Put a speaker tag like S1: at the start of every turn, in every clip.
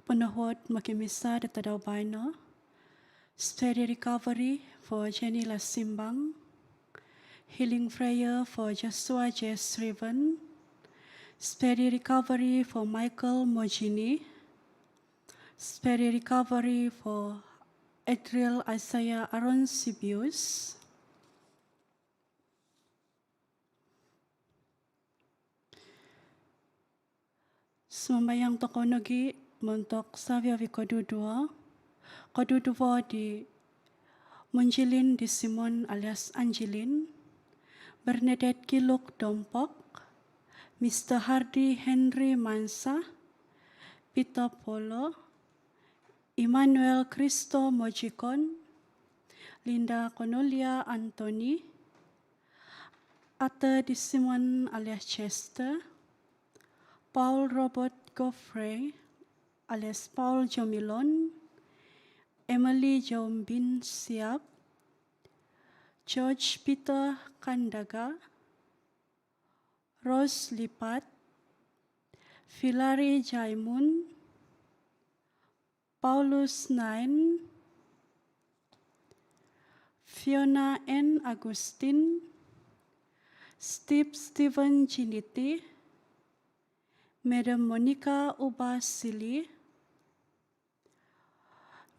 S1: Penahuat makimisa da tadaw baino. Steady recovery for Jenny Lasimbang. Healing prayer for Joshua J. Srivan. Steady recovery for Michael Mojini. Steady recovery for Adriel Isaiah Aaron Sibius. Sumayang tokonogi montok savia vi kodudua di Munjilin di Simon alias Angelin, Bernadette Kiluk Dompok, Mr. Hardy Henry Mansa, Peter Polo, Emmanuel Cristo Mojikon, Linda Cornelia Anthony, Atta di Simon alias Chester, Paul Robert Goffrey alias Paul Jomilon, Emily Jombin Siap, George Peter Kandaga, Rose Lipat, Filari Jaimun, Paulus Nain, Fiona N. Agustin, Stephen Giniti, Madam Monica Ubasili,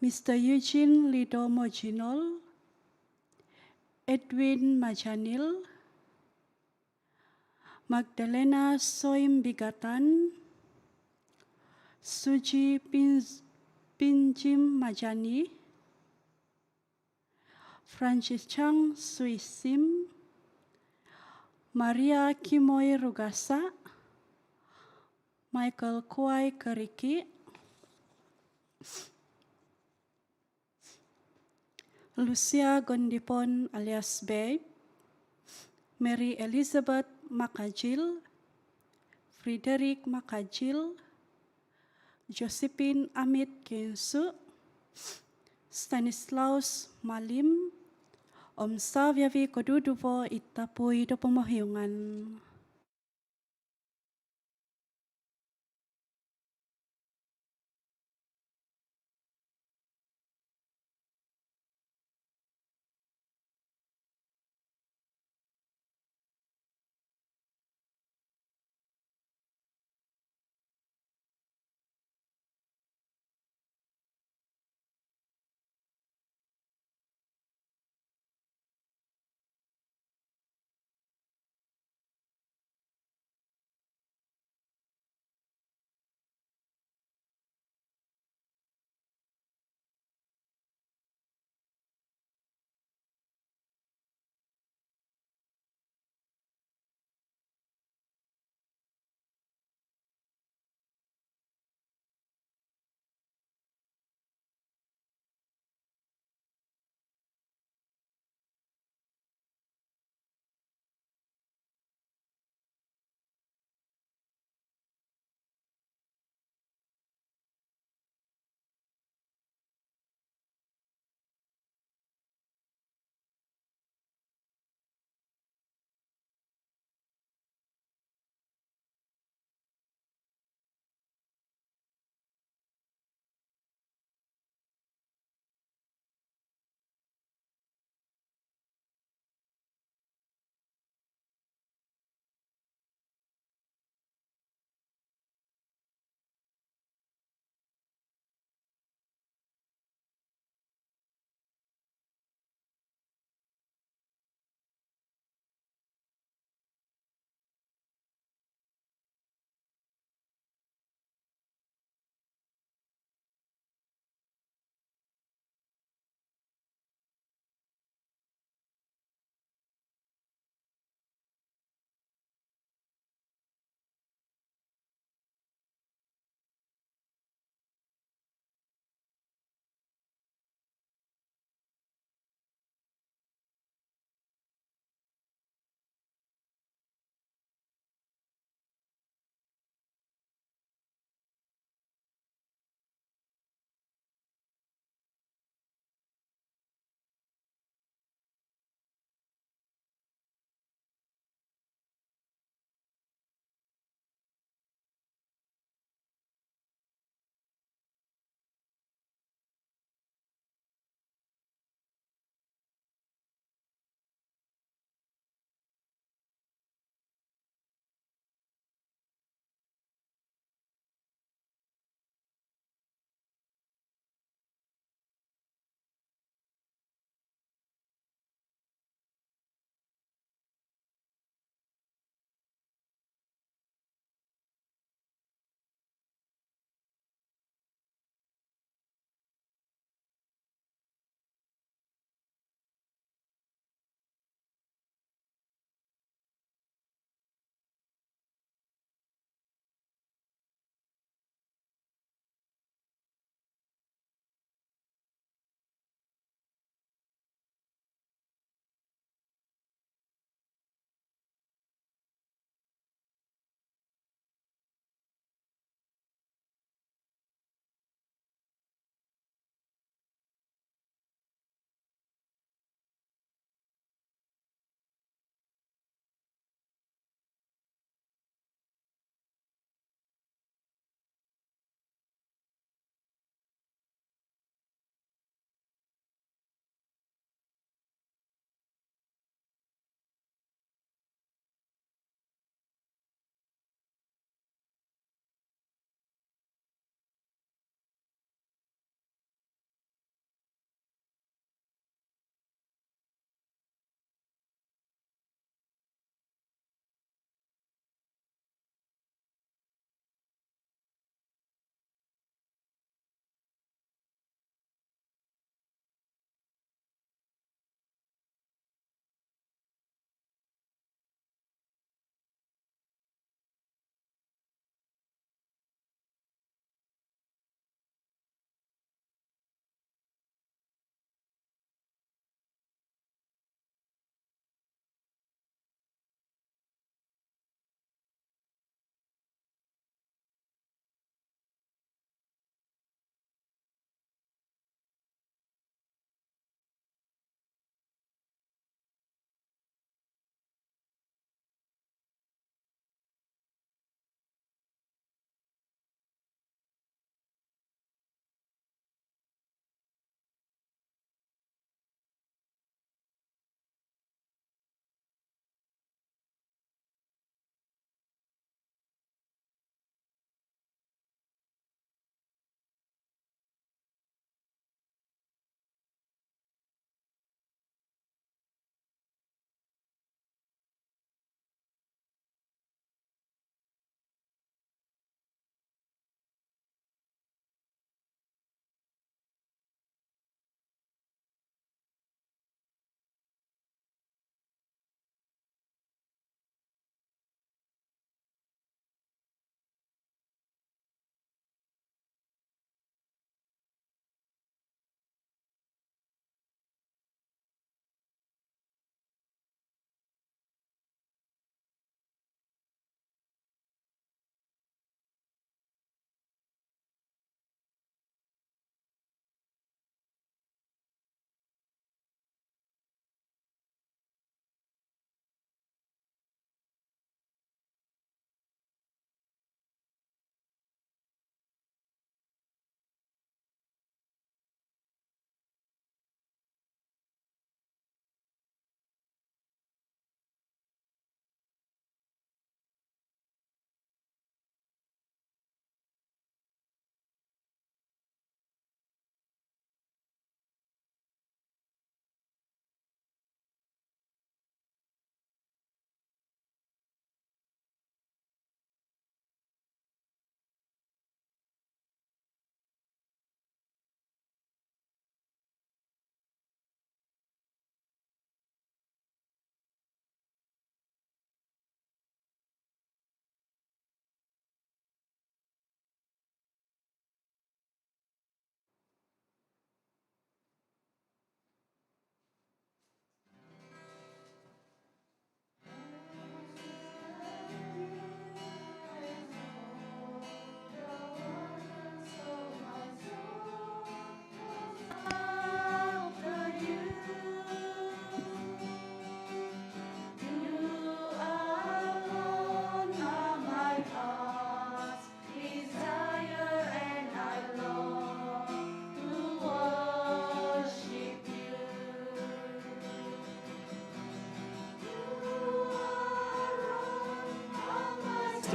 S1: Mr. Eugene Lido Mojinol, Edwin Majanil, Magdalena Soim Bigatan, Suji Pinjim Majani, Francis Chang Suisim, Maria Kimoy Rugasa, Michael Kuai Keriki, Lucia Gondipon alias Babe, Mary Elizabeth Makajil, Frederick Makajil, Josephine Amit Kensu, Stanislaus Malim, Om Savyavi Koduduvo Itapui do Pemahyungan.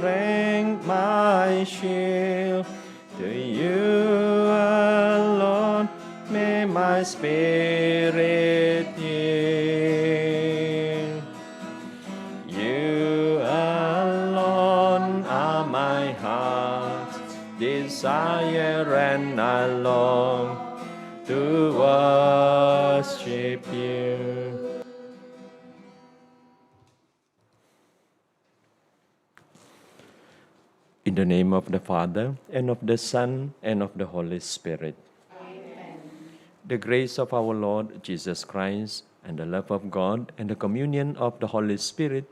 S2: strength, my shield. To you alone may my spirit yield. You alone are my heart's desire, and I long to worship you. In the name of the Father, and of the Son, and of the Holy Spirit. Amen. The grace of our Lord Jesus Christ, and the love of God, and the communion of the Holy Spirit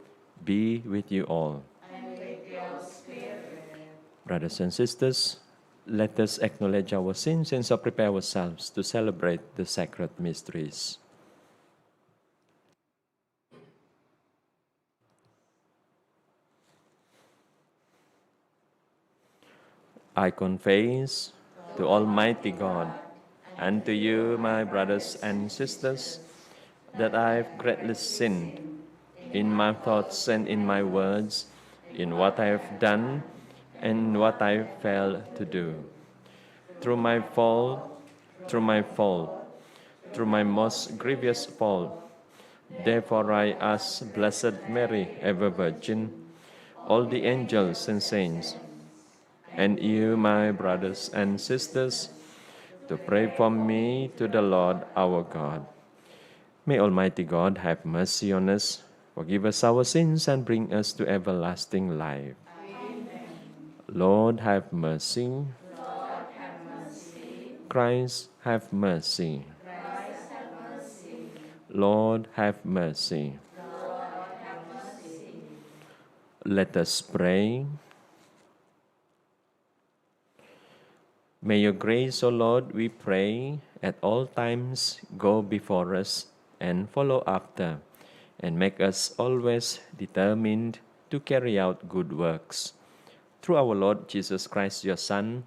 S2: be with you all. And with your spirit. Brothers and sisters, let us acknowledge our sins and so prepare ourselves to celebrate the sacred mysteries. I confess to Almighty God and to you, my brothers and sisters, that I have greatly sinned in my thoughts and in my words, in what I have done and what I failed to do. Through my fault, through my most grievous fault. Therefore I ask Blessed Mary, ever Virgin, all the angels and saints, and you, my brothers and sisters, to pray for me to the Lord our God. May Almighty God have mercy on us, forgive us our sins, and bring us to everlasting life. Amen. Lord, have mercy. Lord, have mercy. Christ, have mercy. Christ, have mercy. Lord, have mercy. Lord, have mercy. Let us pray. May your grace, O Lord, we pray, at all times go before us and follow after, and make us always determined to carry out good works. Through our Lord Jesus Christ, your Son,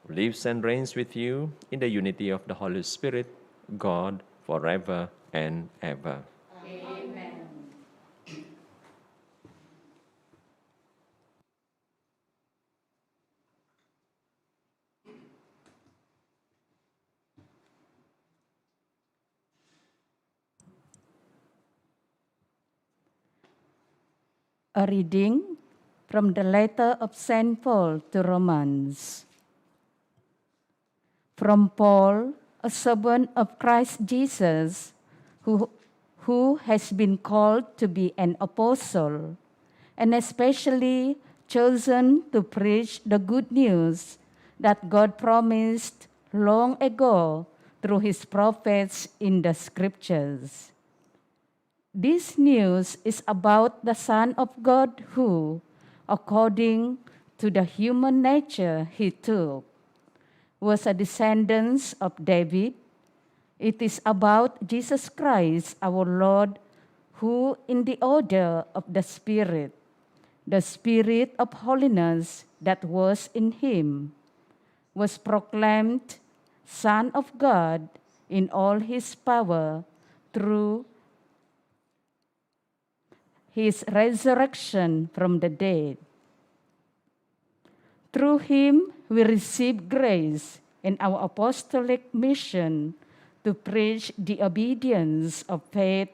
S2: who lives and reigns with you in the unity of the Holy Spirit, God, forever and ever. Amen.
S3: A reading from the letter of St. Paul to Romans. From Paul, a servant of Christ Jesus, who has been called to be an apostle, and especially chosen to preach the good news that God promised long ago through his prophets in the scriptures. This news is about the Son of God who, according to the human nature he took, was a descendant of David. It is about Jesus Christ, our Lord, who, in the order of the Spirit of holiness that was in him, was proclaimed Son of God in all his power through his resurrection from the dead. Through him we receive grace and our apostolic mission to preach the obedience of faith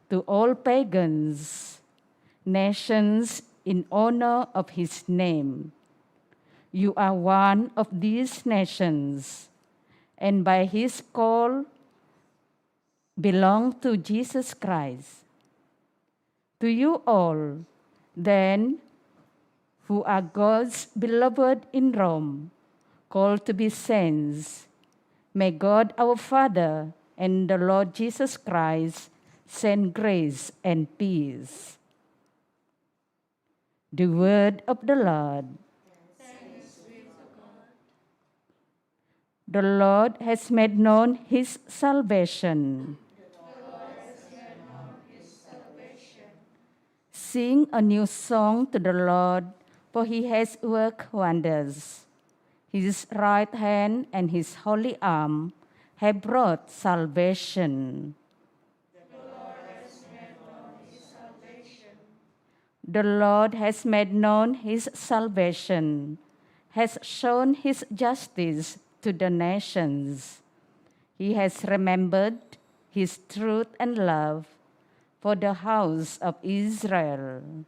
S3: to all pagans, nations in honor of his name. You are one of these nations, and by his call belong to Jesus Christ. To you all, then, who are God's beloved in Rome, called to be saints, may God our Father and the Lord Jesus Christ send grace and peace. The word of the Lord. Thanks be to God. The Lord has made known his salvation. Sing a new song to the Lord, for he has worked wonders. His right hand and his holy arm have brought salvation. The Lord has made known his salvation. The Lord has made known his salvation, has shown his justice to the nations. He has remembered his truth and love for the house of Israel.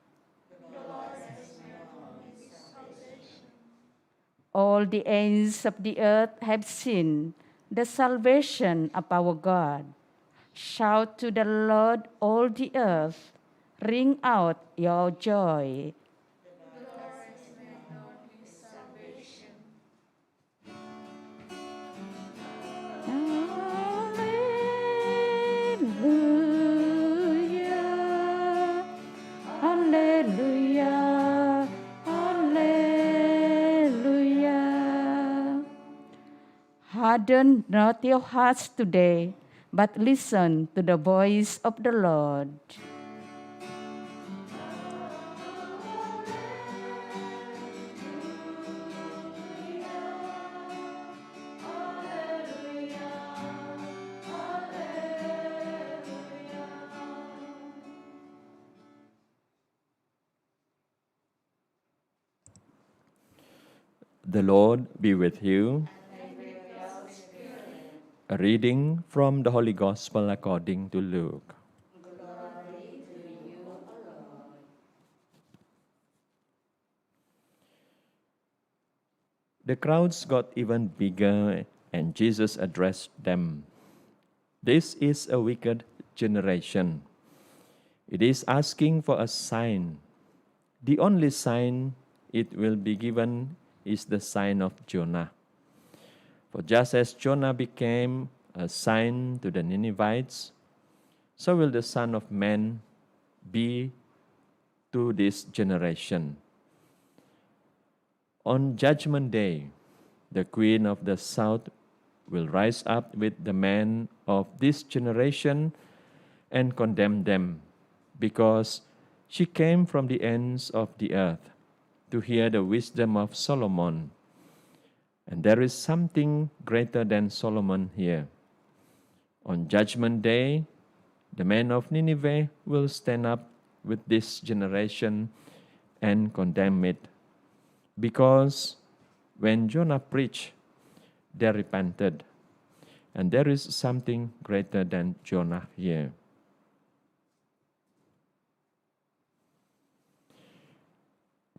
S3: All the ends of the earth have seen the salvation of our God. Shout to the Lord, all the earth. Ring out your joy. Hallelujah, hallelujah, hallelujah. Harden not your hearts today, but listen to the voice of the Lord.
S2: The Lord be with you. A reading from the Holy Gospel according to Luke. The crowds got even bigger, and Jesus addressed them. This is a wicked generation. It is asking for a sign. The only sign it will be given is the sign of Jonah. For just as Jonah became a sign to the Ninevites, so will the Son of Man be to this generation. On Judgment Day, the Queen of the South will rise up with the men of this generation and condemn them, because she came from the ends of the earth to hear the wisdom of Solomon. And there is something greater than Solomon here. On Judgment Day, the men of Nineveh will stand up with this generation and condemn it, because when Jonah preached, they repented. And there is something greater than Jonah here.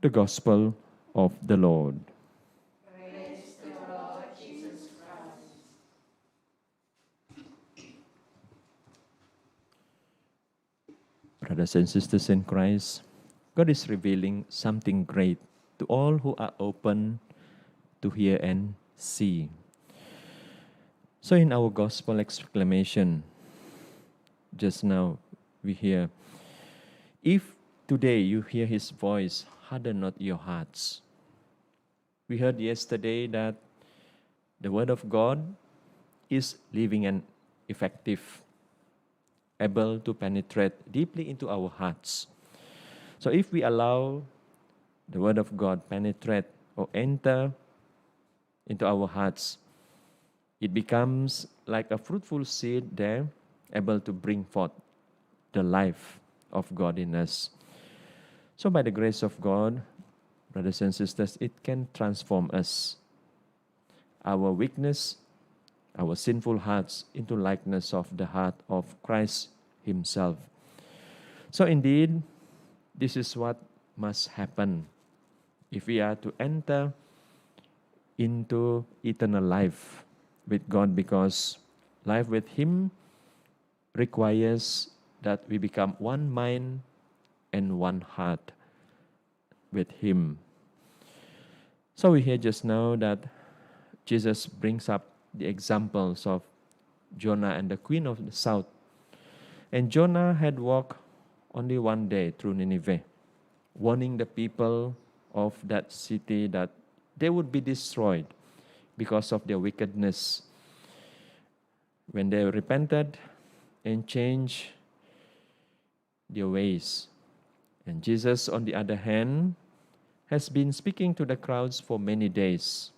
S2: The Gospel of the Lord. Brothers and sisters in Christ, God is revealing something great to all who are open to hear and see. So in our gospel exclamation, just now we hear, if today you hear his voice, harden not your hearts. We heard yesterday that the word of God is living and effective, able to penetrate deeply into our hearts. So if we allow the word of God penetrate or enter into our hearts, it becomes like a fruitful seed there, able to bring forth the life of God in us. So by the grace of God, brothers and sisters, it can transform us, our weakness, our sinful hearts, into likeness of the heart of Christ himself. So indeed, this is what must happen if we are to enter into eternal life with God, because life with him requires that we become one mind and one heart with him. So we hear just now that Jesus brings up the examples of Jonah and the Queen of the South. And Jonah had walked only one day through Nineveh, warning the people of that city that they would be destroyed because of their wickedness. When they repented and changed their ways. And Jesus, on the other hand, has been speaking to the crowds for many days,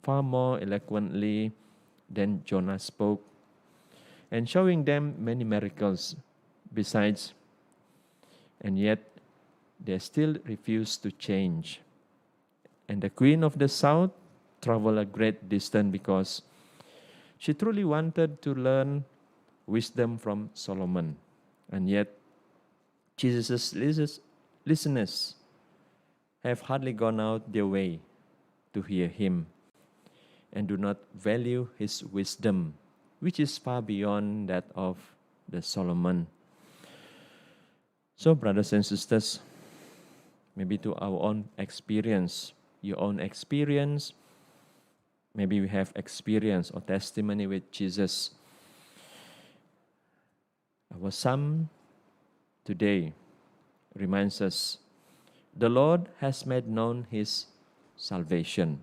S2: far more eloquently than Jonah spoke, and showing them many miracles besides. And yet, they still refused to change. And the Queen of the South traveled a great distance because she truly wanted to learn wisdom from Solomon. And yet, Jesus' listeners have hardly gone out their way to hear him and do not value his wisdom, which is far beyond that of the Solomon. So, brothers and sisters, maybe to our own experience, your own experience, maybe we have experience or testimony with Jesus. Our psalm today reminds us the Lord has made known his salvation.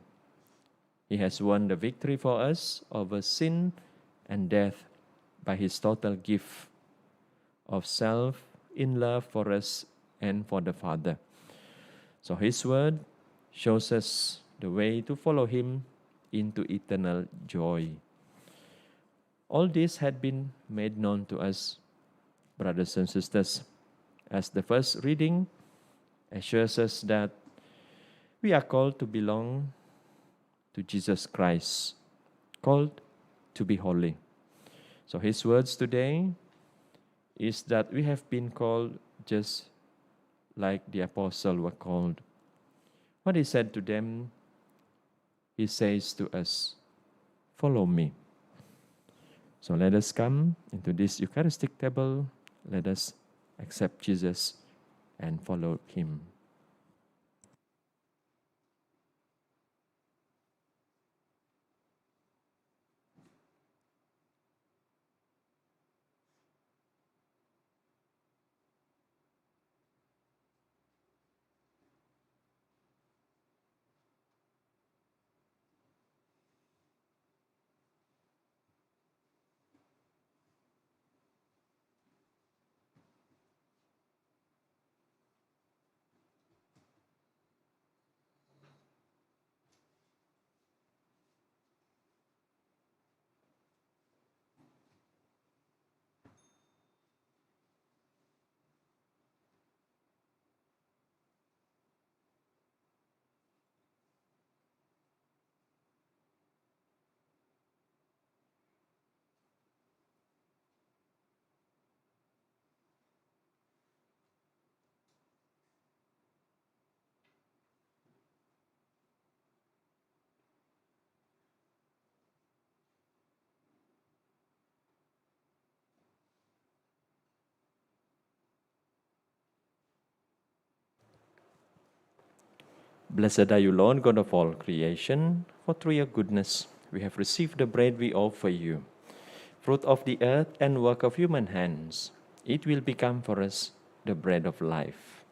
S2: He has won the victory for us over sin and death by his total gift of self in love for us and for the Father. So his word shows us the way to follow him into eternal joy. All this had been made known to us, brothers and sisters, as the first reading assures us that we are called to belong to Jesus Christ, called to be holy. So his words today is that we have been called just like the apostle were called. What he said to them, he says to us, follow me. So let us come into this Eucharistic table. Let us accept Jesus and follow him. Blessed are you, Lord, God of all creation, for through your goodness we have received the bread we offer you, fruit of the earth and work of human hands. It will become for us the bread of life.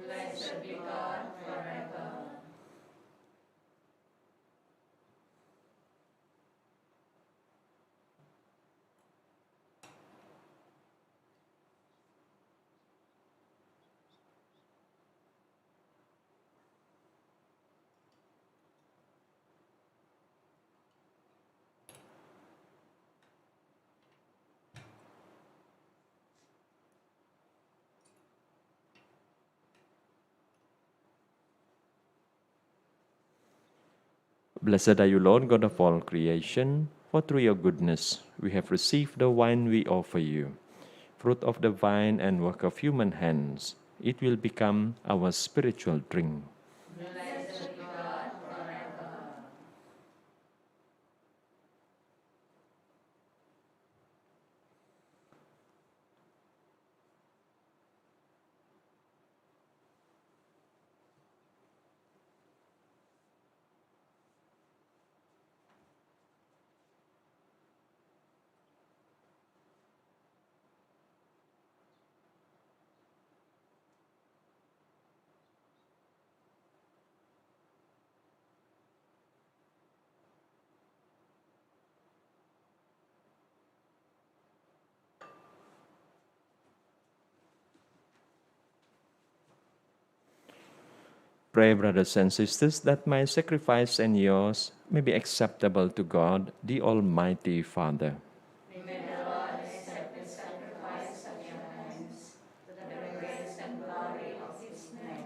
S3: Blessed be God forever.
S2: Blessed are you, Lord, God of all creation, for through your goodness we have received the wine we offer you, fruit of the vine and work of human hands. It will become our spiritual drink.
S3: Blessed be God forever.
S2: Pray, brothers and sisters, that my sacrifice and yours may be acceptable to God, the Almighty Father.
S3: May the Lord accept the sacrifice of your hands, to the praise and glory of his name.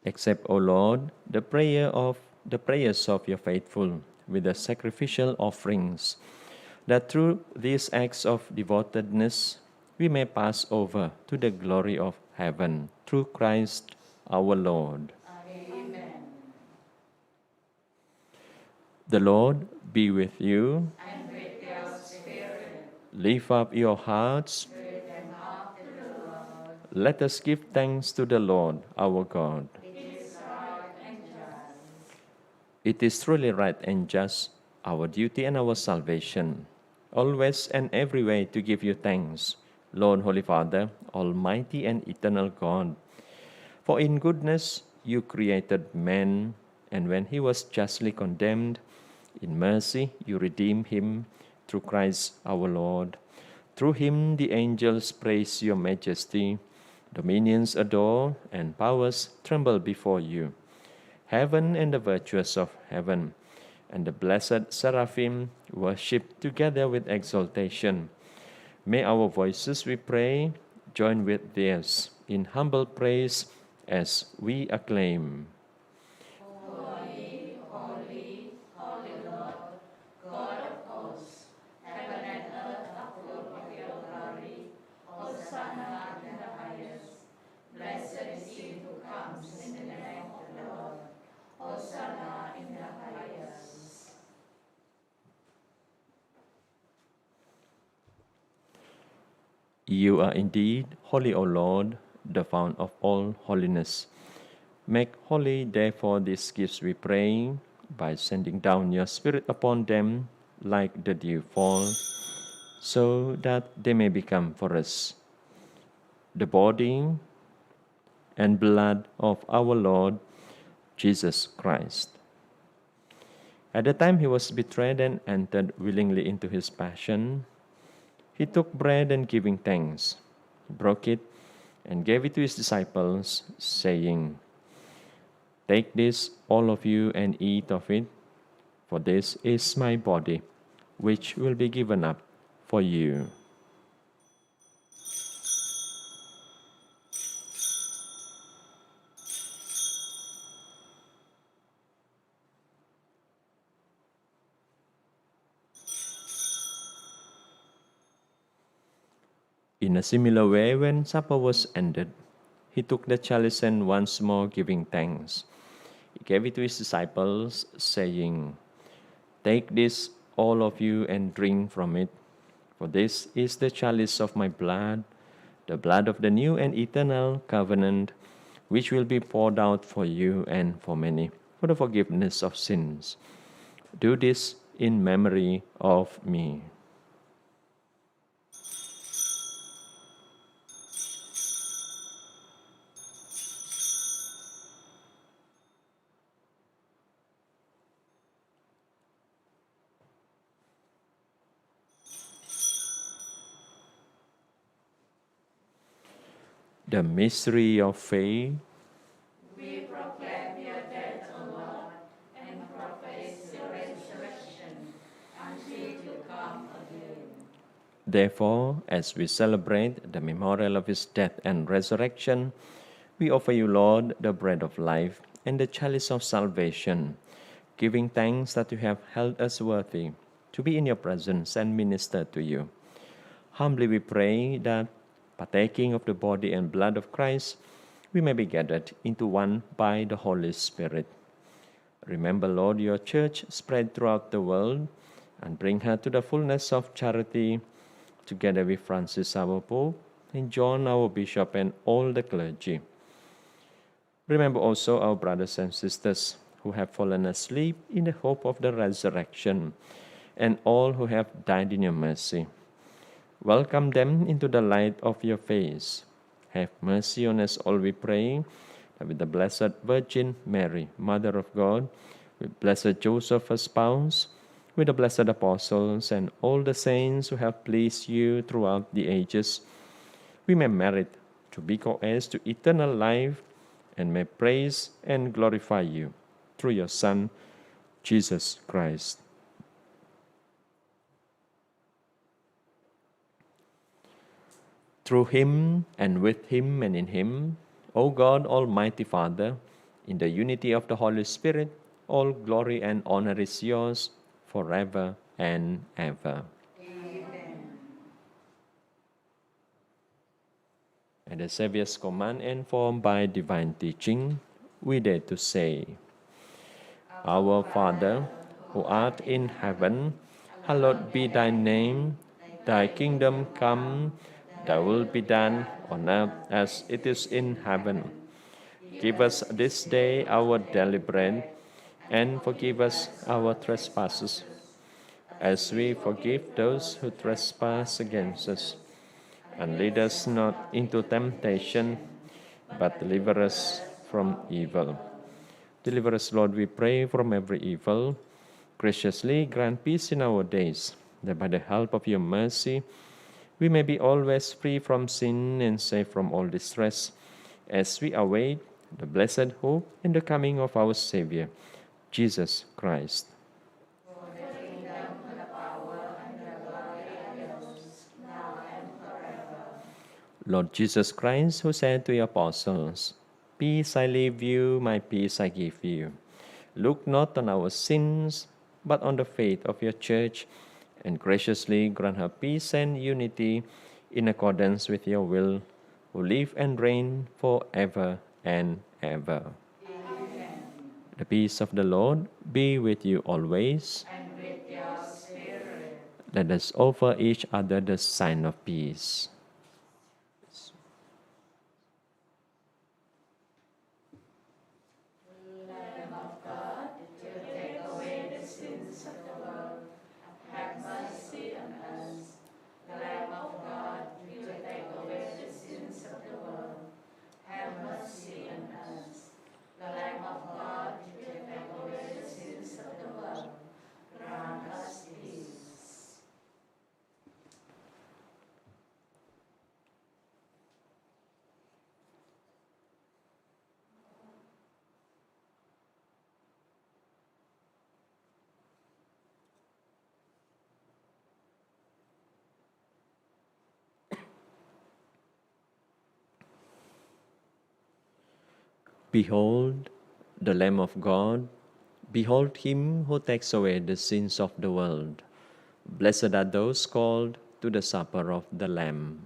S2: Accept, O Lord, the prayers of your faithful with the sacrificial offerings, that through these acts of devotedness we may pass over to the glory of heaven through Christ our Lord. The Lord be with you. And with your spirit. Lift up your hearts. Let us give thanks to the Lord our God. It is truly right and just, our duty and our salvation, always and every way to give you thanks, Lord, Holy Father, Almighty and eternal God. For in goodness you created man, and when he was justly condemned, in mercy you redeemed him through Christ our Lord. Through him the angels praise your majesty, dominions adore, and powers tremble before you. Heaven and the virtues of heaven, and the blessed seraphim worship together with exaltation. May our voices, we pray, join with theirs in humble praise as we acclaim. You are indeed holy, O Lord, the fount of all holiness. Make holy, therefore, these gifts, we pray, by sending down your Spirit upon them like the dew fall, so that they may become for us the body and blood of our Lord Jesus Christ. At the time he was betrayed and entered willingly into his passion, he took bread and giving thanks, broke it, and gave it to his disciples, saying, "Take this, all of you, and eat of it, for this is my body, which will be given up for you." In a similar way, when supper was ended, he took the chalice and once more giving thanks, he gave it to his disciples, saying, "Take this, all of you, and drink from it, for this is the chalice of my blood, the blood of the new and eternal covenant, which will be poured out for you and for many, for the forgiveness of sins. Do this in memory of me." The mystery of faith.
S4: We proclaim your death, O Lord, and profess your resurrection until you come again.
S2: Therefore, as we celebrate the memorial of his death and resurrection, we offer you, Lord, the bread of life and the chalice of salvation, giving thanks that you have held us worthy to be in your presence and minister to you. Humbly we pray that, partaking of the body and blood of Christ, we may be gathered into one by the Holy Spirit. Remember, Lord, your church spread throughout the world, and bring her to the fullness of charity, together with Francis our Pope, and John our Bishop, and all the clergy. Remember also our brothers and sisters who have fallen asleep in the hope of the resurrection, and all who have died in your mercy. Welcome them into the light of your face. Have mercy on us all, we pray, that with the Blessed Virgin Mary, Mother of God, with blessed Joseph, her spouse, with the blessed apostles and all the saints who have pleased you throughout the ages, we may merit to be co-heirs to eternal life and may praise and glorify you through your Son, Jesus Christ. Through him, and with him, and in him, O God, Almighty Father, in the unity of the Holy Spirit, all glory and honor is yours forever and ever. At the Saviour's command and formed by divine teaching, we dare to say, Our Father, who art in heaven, hallowed be thy name. Thy kingdom come, thy will be done on earth as it is in heaven. Give us this day our daily bread, and forgive us our trespasses, as we forgive those who trespass against us. And lead us not into temptation, but deliver us from evil. Deliver us, Lord, we pray, from every evil. Graciously grant peace in our days, that by the help of your mercy we may be always free from sin and safe from all distress, as we await the blessed hope and the coming of our Savior, Jesus Christ. Lord Jesus Christ, who said to your apostles, Peace I leave you, my peace I give you. Look not on our sins, but on the faith of your church, and graciously grant her peace and unity in accordance with your will, who live and reign forever and ever. Amen. The peace of the Lord be with you always.
S4: And with your spirit.
S2: Let us offer each other the sign of peace.
S4: Lamb of God, to take away the sins of the world, have mercy on us. Lamb of God, to take away the sins of the world, have mercy on us. The Lamb of God, to take away the sins of the world, grant us peace.
S2: Behold the Lamb of God. Behold him who takes away the sins of the world. Blessed are those called to the supper of the Lamb.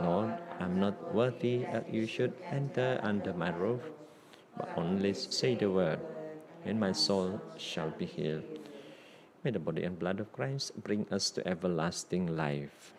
S2: Lord, I am not worthy that you should enter under my roof, but only say the word, and my soul shall be healed. May the body and blood of Christ bring us to everlasting life.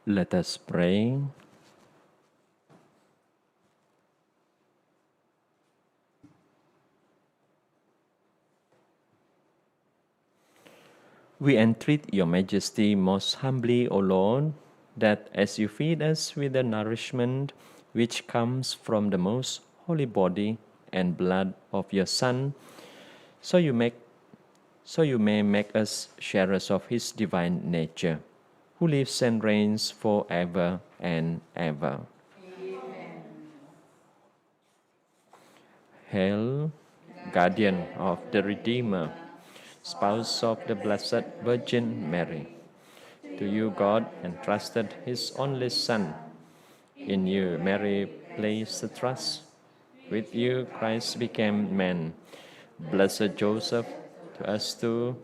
S2: Let us pray. We entreat your majesty most humbly, O Lord, that as you feed us with the nourishment which comes from the most holy body and blood of your Son, so you may make us sharers of his divine nature, who lives and reigns forever and ever.
S4: Amen.
S2: Hail, guardian of the Redeemer, spouse of the Blessed Virgin Mary. To you God entrusted his only Son. In you Mary placed the trust. With you Christ became man. Blessed Joseph, to us too,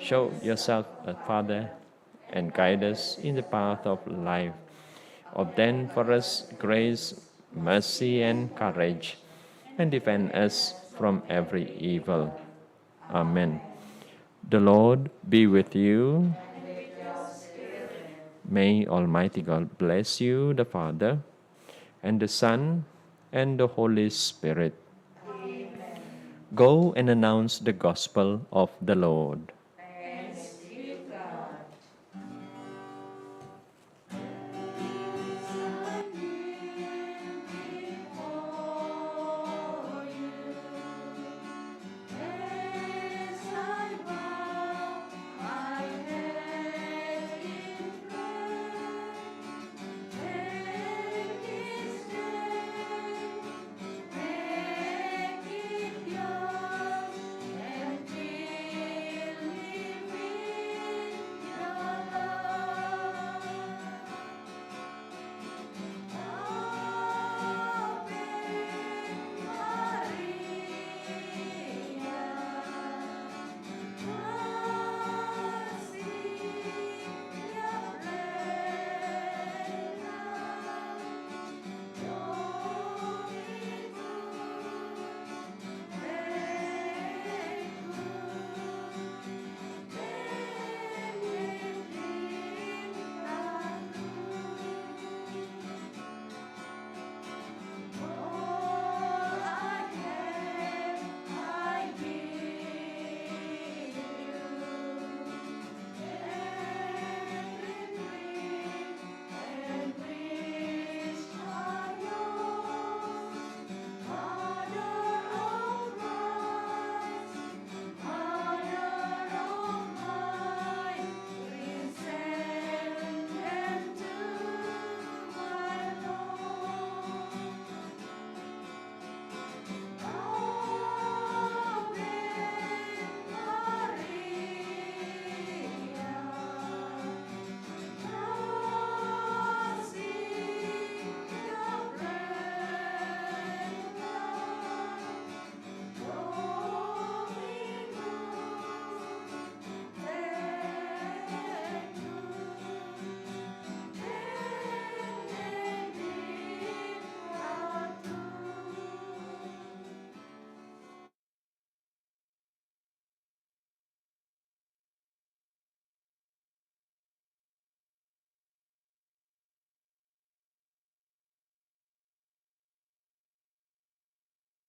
S2: show yourself a Father and guide us in the path of life. Obtain for us grace, mercy, and courage, and defend us from every evil. Amen. The Lord be with you. May Almighty God bless you, the Father, and the Son, and the Holy Spirit. Go and announce the gospel of the Lord.